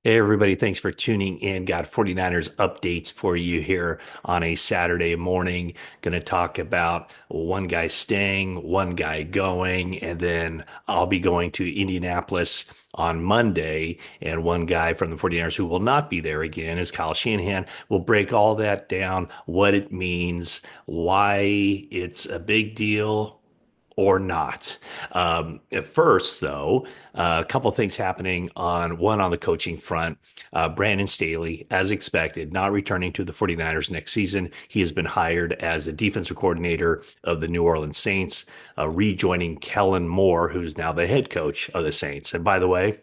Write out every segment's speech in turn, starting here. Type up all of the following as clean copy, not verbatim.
Hey, everybody. Thanks for tuning in. Got 49ers updates for you here on a Saturday morning. Going to talk about one guy staying, one guy going, and then I'll be going to Indianapolis on Monday. And one guy from the 49ers who will not be there again is Kyle Shanahan. We'll break all that down, what it means, why it's a big deal or not. At first, though, a couple of things happening on the coaching front. Brandon Staley, as expected, not returning to the 49ers next season. He has been hired as the defensive coordinator of the New Orleans Saints, rejoining Kellen Moore, who's now the head coach of the Saints. And by the way,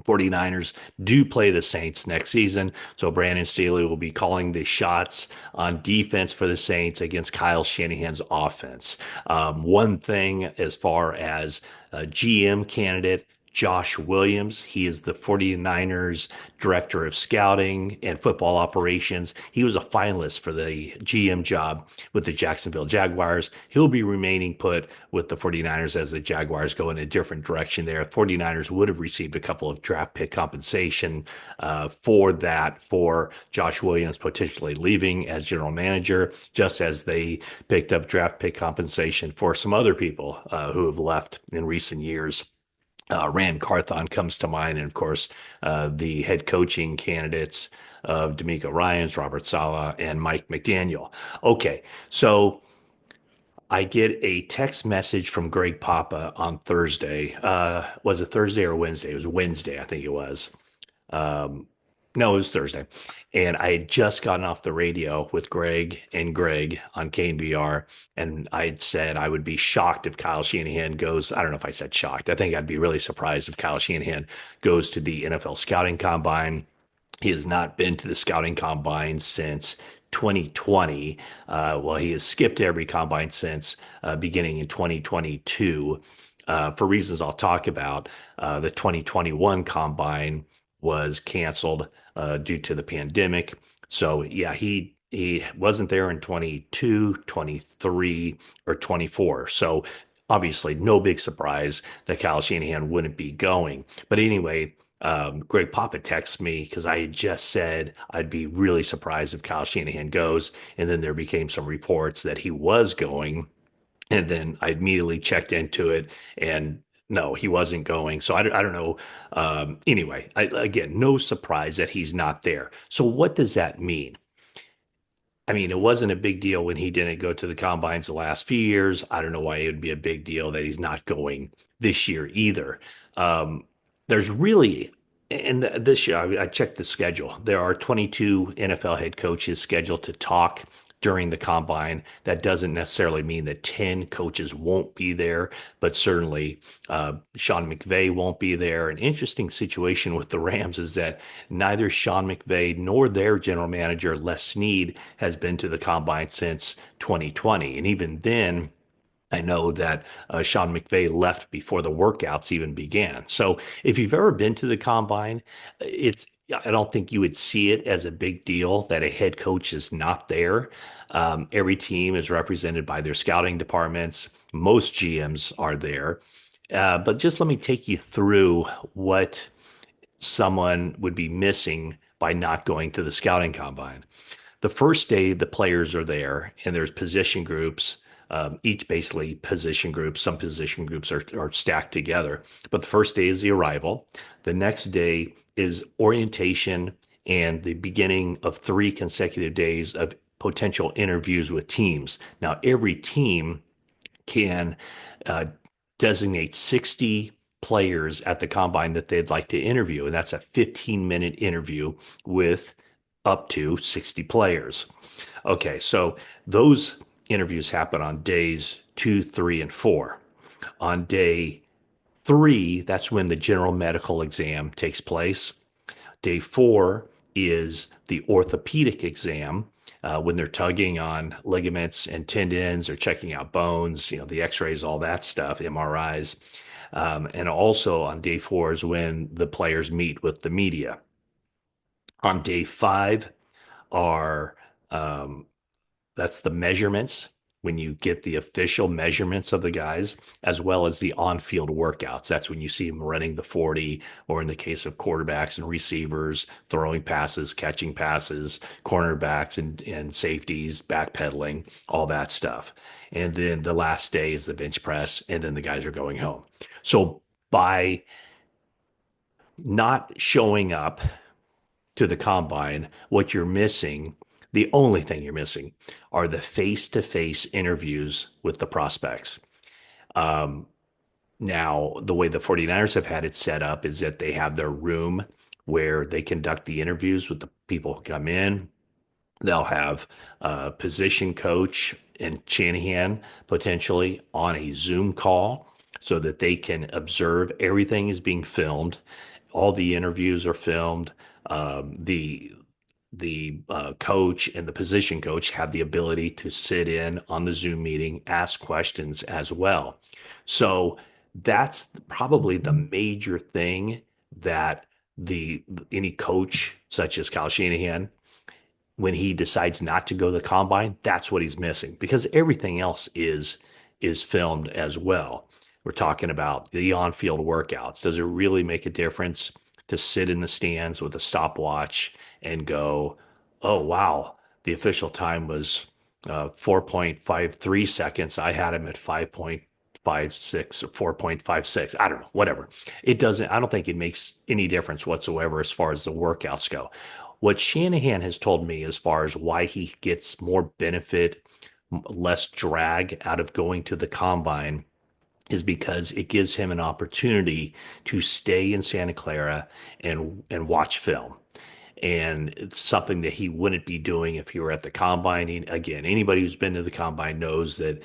49ers do play the Saints next season. So Brandon Staley will be calling the shots on defense for the Saints against Kyle Shanahan's offense. One thing as far as GM candidate, Josh Williams. He is the 49ers director of scouting and football operations. He was a finalist for the GM job with the Jacksonville Jaguars. He'll be remaining put with the 49ers as the Jaguars go in a different direction there. 49ers would have received a couple of draft pick compensation for Josh Williams potentially leaving as general manager, just as they picked up draft pick compensation for some other people who have left in recent years. Rand Carthon comes to mind, and of course, the head coaching candidates of D'Amico Ryans, Robert Saleh, and Mike McDaniel. Okay, so I get a text message from Greg Papa on Thursday. Was it Thursday or Wednesday? It was Wednesday, I think it was. Um, no, it was Thursday. And I had just gotten off the radio with Greg on KNBR. And I had said I would be shocked if Kyle Shanahan goes. I don't know if I said shocked. I think I'd be really surprised if Kyle Shanahan goes to the NFL scouting combine. He has not been to the scouting combine since 2020. Well, he has skipped every combine since beginning in 2022 for reasons I'll talk about. The 2021 combine was canceled due to the pandemic. So, yeah, he wasn't there in 22, 23, or 24. So, obviously, no big surprise that Kyle Shanahan wouldn't be going. But anyway, Greg Papa texts me because I had just said I'd be really surprised if Kyle Shanahan goes. And then there became some reports that he was going. And then I immediately checked into it and no, he wasn't going. So I don't know. Anyway, again, no surprise that he's not there. So what does that mean? I mean, it wasn't a big deal when he didn't go to the combines the last few years. I don't know why it would be a big deal that he's not going this year either. Um, there's really, and this year, I checked the schedule. There are 22 NFL head coaches scheduled to talk during the combine. That doesn't necessarily mean that 10 coaches won't be there, but certainly Sean McVay won't be there. An interesting situation with the Rams is that neither Sean McVay nor their general manager, Les Snead, has been to the combine since 2020. And even then, I know that Sean McVay left before the workouts even began. So if you've ever been to the combine, it's I don't think you would see it as a big deal that a head coach is not there. Every team is represented by their scouting departments. Most GMs are there. But just let me take you through what someone would be missing by not going to the scouting combine. The first day, the players are there, and there's position groups, each basically position groups. Some position groups are stacked together. But the first day is the arrival. The next day is orientation and the beginning of 3 consecutive days of potential interviews with teams. Now, every team can uh, designate 60 players at the combine that they'd like to interview. And that's a 15-minute interview with up to 60 players. Okay, so those interviews happen on days 2, 3, and 4. On day 3, that's when the general medical exam takes place. Day 4 is the orthopedic exam when they're tugging on ligaments and tendons or checking out bones, the x-rays, all that stuff, MRIs. And also on day 4 is when the players meet with the media. On day 5 are that's the measurements when you get the official measurements of the guys, as well as the on-field workouts. That's when you see them running the 40, or in the case of quarterbacks and receivers, throwing passes, catching passes, cornerbacks and safeties, backpedaling, all that stuff. And then the last day is the bench press, and then the guys are going home. So by not showing up to the combine, what you're missing, the only thing you're missing, are the face to face interviews with the prospects. Um, Now, the way the 49ers have had it set up is that they have their room where they conduct the interviews with the people who come in. They'll have a position coach and Shanahan potentially on a Zoom call so that they can observe everything is being filmed. All the interviews are filmed. The coach and the position coach have the ability to sit in on the Zoom meeting, ask questions as well. So that's probably the major thing that the any coach such as Kyle Shanahan, when he decides not to go to the combine, that's what he's missing because everything else is filmed as well. We're talking about the on-field workouts. Does it really make a difference to sit in the stands with a stopwatch and go, "Oh wow, the official time was 4.53 seconds. I had him at 5.56 or 4.56. I don't know, whatever." It doesn't, I don't think it makes any difference whatsoever as far as the workouts go. What Shanahan has told me as far as why he gets more benefit, less drag out of going to the combine is because it gives him an opportunity to stay in Santa Clara and watch film. And it's something that he wouldn't be doing if he were at the combine. Again, anybody who's been to the combine knows that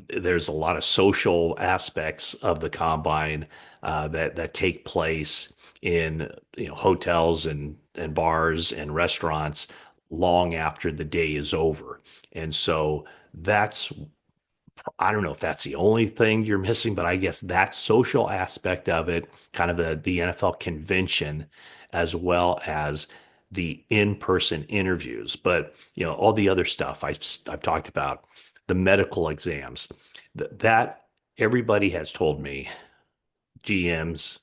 there's a lot of social aspects of the combine that take place in hotels and bars and restaurants long after the day is over. And so that's, I don't know if that's the only thing you're missing, but I guess that social aspect of it, kind of the NFL convention, as well as the in-person interviews. But all the other stuff I've talked about, the medical exams, that everybody has told me, GMs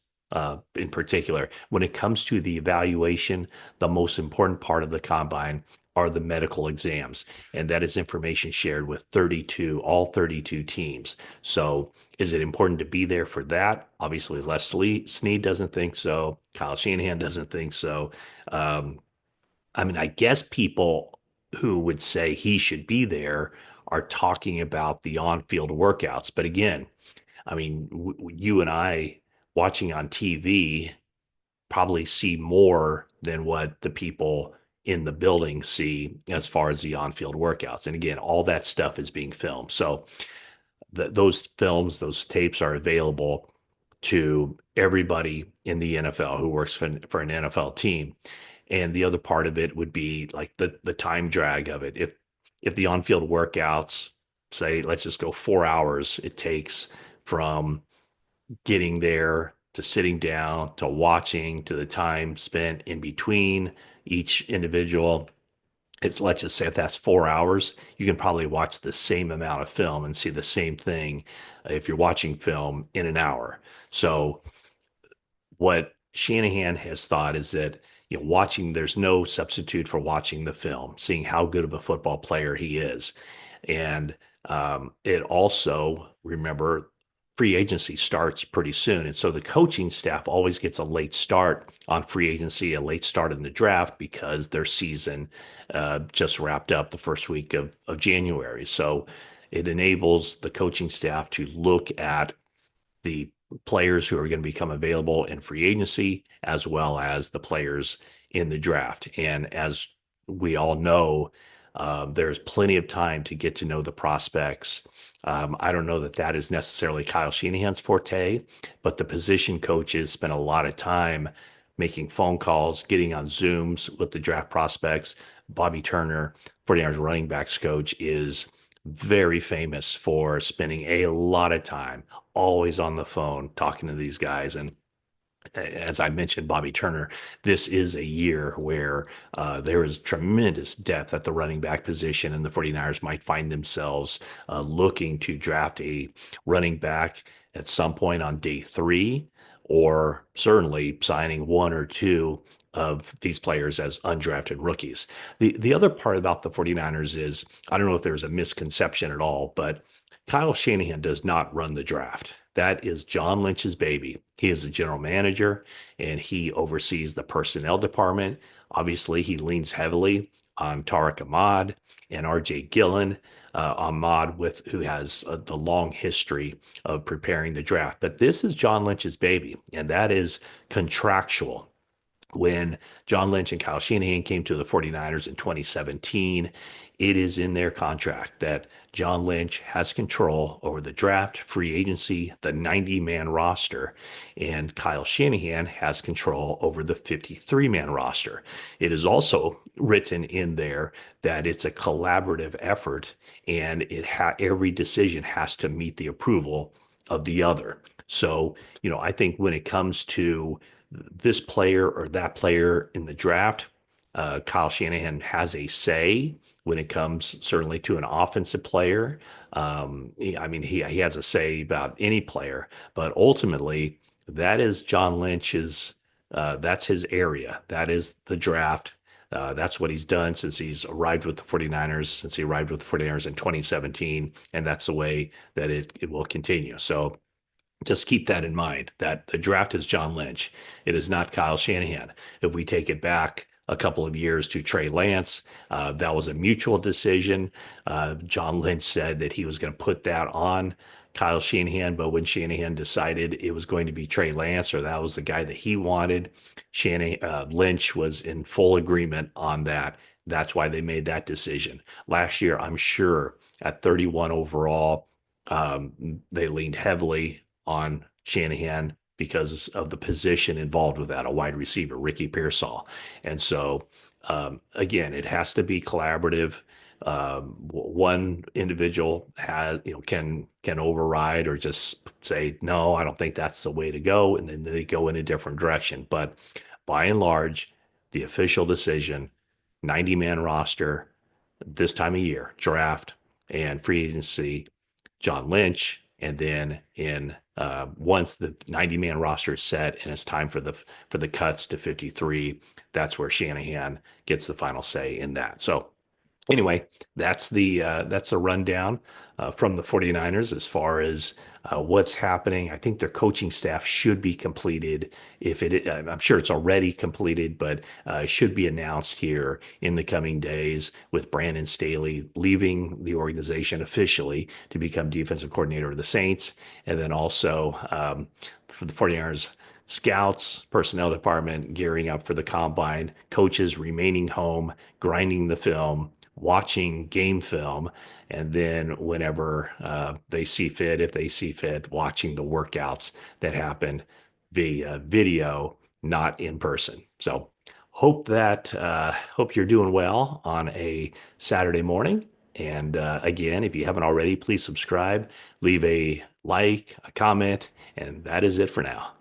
in particular, when it comes to the evaluation, the most important part of the combine are the medical exams. And that is information shared with all 32 teams. So is it important to be there for that? Obviously, Les Snead doesn't think so. Kyle Shanahan doesn't think so. Um, I mean, I guess people who would say he should be there are talking about the on-field workouts. But again, I mean, you and I watching on TV probably see more than what the people in the building see as far as the on-field workouts. And again, all that stuff is being filmed. So those films, those tapes are available to everybody in the NFL who works for an NFL team. And the other part of it would be like the time drag of it. If the on-field workouts, say, let's just go 4 hours, it takes from getting there to sitting down to watching to the time spent in between each individual. It's, let's just say, if that's 4 hours, you can probably watch the same amount of film and see the same thing if you're watching film in an hour. So what Shanahan has thought is that watching, there's no substitute for watching the film, seeing how good of a football player he is. And it also, remember, free agency starts pretty soon. And so the coaching staff always gets a late start on free agency, a late start in the draft because their season just wrapped up the first week of January. So it enables the coaching staff to look at the players who are going to become available in free agency, as well as the players in the draft. And as we all know, there's plenty of time to get to know the prospects. I don't know that that is necessarily Kyle Shanahan's forte, but the position coaches spend a lot of time making phone calls, getting on Zooms with the draft prospects. Bobby Turner, 49ers running backs coach, is very famous for spending a lot of time always on the phone talking to these guys. And as I mentioned, Bobby Turner, this is a year where there is tremendous depth at the running back position, and the 49ers might find themselves looking to draft a running back at some point on day three, or certainly signing one or two of these players as undrafted rookies. The other part about the 49ers is I don't know if there's a misconception at all, but Kyle Shanahan does not run the draft. That is John Lynch's baby. He is the general manager and he oversees the personnel department. Obviously, he leans heavily on Tariq Ahmad and RJ Gillen. Ahmad, who has the long history of preparing the draft. But this is John Lynch's baby, and that is contractual. When John Lynch and Kyle Shanahan came to the 49ers in 2017, it is in their contract that John Lynch has control over the draft, free agency, the 90-man roster, and Kyle Shanahan has control over the 53-man roster. It is also written in there that it's a collaborative effort and every decision has to meet the approval of the other. So, I think when it comes to this player or that player in the draft, Kyle Shanahan has a say when it comes certainly to an offensive player. He has a say about any player, but ultimately that is John Lynch's. That's his area. That is the draft. That's what he's done since he's arrived with the 49ers, since he arrived with the 49ers in 2017. And that's the way that it will continue. So just keep that in mind that the draft is John Lynch. It is not Kyle Shanahan. If we take it back a couple of years to Trey Lance, that was a mutual decision. John Lynch said that he was going to put that on Kyle Shanahan, but when Shanahan decided it was going to be Trey Lance or that was the guy that he wanted, Lynch was in full agreement on that. That's why they made that decision. Last year, I'm sure at 31 overall, they leaned heavily on Shanahan because of the position involved with that, a wide receiver, Ricky Pearsall. And so, again, it has to be collaborative. One individual can override or just say, no, I don't think that's the way to go. And then they go in a different direction. But by and large, the official decision, 90-man roster this time of year, draft and free agency, John Lynch, and then in once the 90-man roster is set and it's time for the cuts to 53, that's where Shanahan gets the final say in that. So anyway, that's a rundown from the 49ers as far as what's happening. I think their coaching staff should be completed. I'm sure it's already completed, but should be announced here in the coming days with Brandon Staley leaving the organization officially to become defensive coordinator of the Saints. And then also for the 49ers scouts, personnel department gearing up for the combine, coaches remaining home, grinding the film, watching game film, and then whenever they see fit, if they see fit, watching the workouts that happen via video, not in person. So hope you're doing well on a Saturday morning. And again, if you haven't already, please subscribe, leave a like, a comment, and that is it for now.